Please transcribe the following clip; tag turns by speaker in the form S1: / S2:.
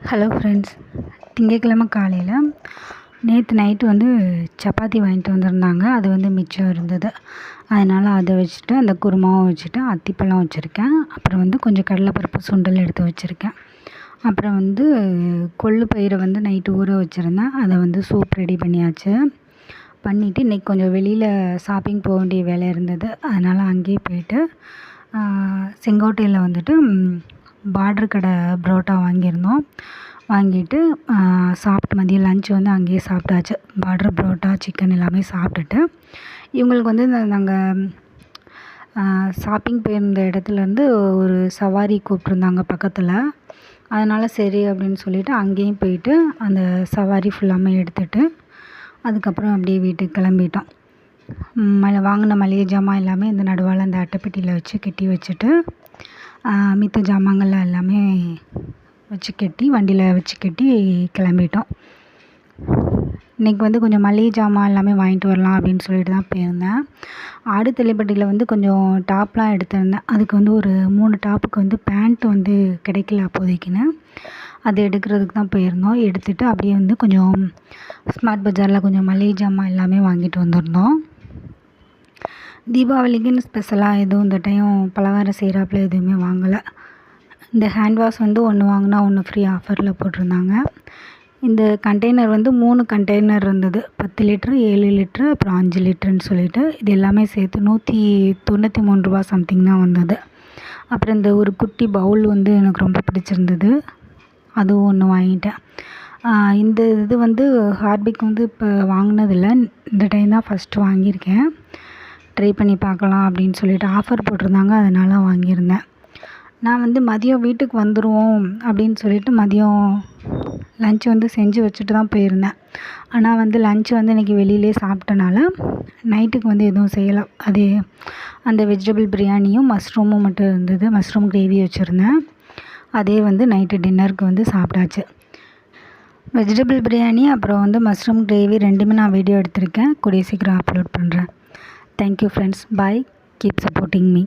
S1: Hello friends, திங்கட்கிழமை காலையில் நேற்று நைட்டு சப்பாத்தி வாங்கிட்டு வந்திருந்தாங்க. அது மிச்சம் இருந்தது. அதனால் அதை வச்சுட்டு அந்த குருமாவும் வச்சுட்டு அத்திப்பழம் வச்சுருக்கேன். அப்புறம் கொஞ்சம் கடலைப்பருப்பு சுண்டல் எடுத்து வச்சுருக்கேன். அப்புறம் கொள்ளு பயிரை நைட்டு ஊற வச்சுருந்தேன். அதை சூப் ரெடி பண்ணியாச்சு. பண்ணிவிட்டு இன்றைக்கி கொஞ்சம் வெளியில் ஷாப்பிங் போக வேண்டிய வேலை இருந்தது. அதனால் அங்கேயே போயிட்டு செங்கோட்டையில் பார்டர் கடை புரோட்டா வாங்கியிருந்தோம். வாங்கிட்டு சாப்பிட்டு மதியம் லன்ச் அங்கேயே சாப்பிட்டாச்சு. பார்டர் புரோட்டா, சிக்கன் எல்லாமே சாப்பிட்டுட்டு இவங்களுக்கு நாங்கள் ஷாப்பிங் போயிருந்த இடத்துலேருந்து ஒரு சவாரி கூப்பிட்ருந்தாங்க பக்கத்தில். அதனால் சரி அப்படின்னு சொல்லிவிட்டு அங்கேயும் போயிட்டு அந்த சவாரி ஃபுல்லாமே எடுத்துகிட்டு அதுக்கப்புறம் அப்படியே வீட்டுக்கு கிளம்பிட்டோம். வாங்கின மளிகை ஜாமான் எல்லாமே இந்த நடுவால் அந்த அட்டைப்பெட்டியில் வச்சு கட்டி வச்சுட்டு மித்த ஜாமான்கள் எல்லாமே வச்சு கட்டி வண்டியில் வச்சு கட்டி கிளம்பிட்டோம். இன்றைக்கி கொஞ்சம் மளிகை ஜாமான் எல்லாமே வாங்கிட்டு வரலாம் அப்படின்னு சொல்லிட்டு தான் போயிருந்தேன். ஆடுதள்ளிப்பட்டியில் கொஞ்சம் டாப்லாம் எடுத்திருந்தேன். அதுக்கு ஒரு 3 டாப்புக்கு பேண்ட் கிடைக்கல அப்போதைக்குன்னு. அது எடுக்கிறதுக்கு தான் போயிருந்தோம். எடுத்துகிட்டு அப்படியே கொஞ்சம் ஸ்மார்ட் பஜாரில் கொஞ்சம் மளிகை ஜாமான் எல்லாமே வாங்கிட்டு வந்திருந்தோம். தீபாவளிக்குன்னு ஸ்பெஷலாக எதுவும் இந்த டைம் பலகாரம் செய்கிறாப்புல எதுவுமே வாங்கலை. இந்த ஹேண்ட் வாஷ் 1 வாங்கினா 1 ஃப்ரீ ஆஃபரில் போட்டிருந்தாங்க. இந்த கண்டெய்னர் 3 கண்டெய்னர் இருந்தது. 10 லிட்ரு, 7 லிட்ரு, அப்புறம் 5 லிட்டருன்னு சொல்லிட்டு இது எல்லாமே சேர்த்து ரூ. 193 சம்திங் தான் வந்தது. அப்புறம் இந்த ஒரு குட்டி பவுல் எனக்கு ரொம்ப பிடிச்சிருந்தது. அதுவும் 1 வாங்கிட்டேன். இந்த இது ஹார்பிக் இப்போ வாங்கினதில்ல. இந்த டைம் தான் ஃபஸ்ட்டு வாங்கியிருக்கேன். ட்ரை பண்ணி பார்க்கலாம் அப்படின்னு சொல்லிட்டு ஆஃபர் போட்டிருந்தாங்க. அதனால் வாங்கியிருந்தேன். நான் மதியம் வீட்டுக்கு வந்துடுவோம் அப்படின்னு சொல்லிட்டு மதியம் லன்ச் செஞ்சு வச்சுட்டு தான் போயிருந்தேன். ஆனால் லன்ச் இன்றைக்கி வெளியிலே சாப்பிட்டனால நைட்டுக்கு எதுவும் செய்யலை. அது அந்த வெஜிடபிள் பிரியாணியும் மஷ்ரூமும் மட்டும் இருந்தது. மஷ்ரூம் கிரேவி வச்சுருந்தேன். அதே நைட்டு டின்னருக்கு சாப்பிட்டாச்சு. வெஜிடபிள் பிரியாணி அப்புறம் மஷ்ரூம் கிரேவி 2மே நான் வீடியோ எடுத்திருக்கேன். கூடிய சீக்கிரம் அப்லோட் பண்ணுறேன். Thank you friends. Bye. Keep supporting me.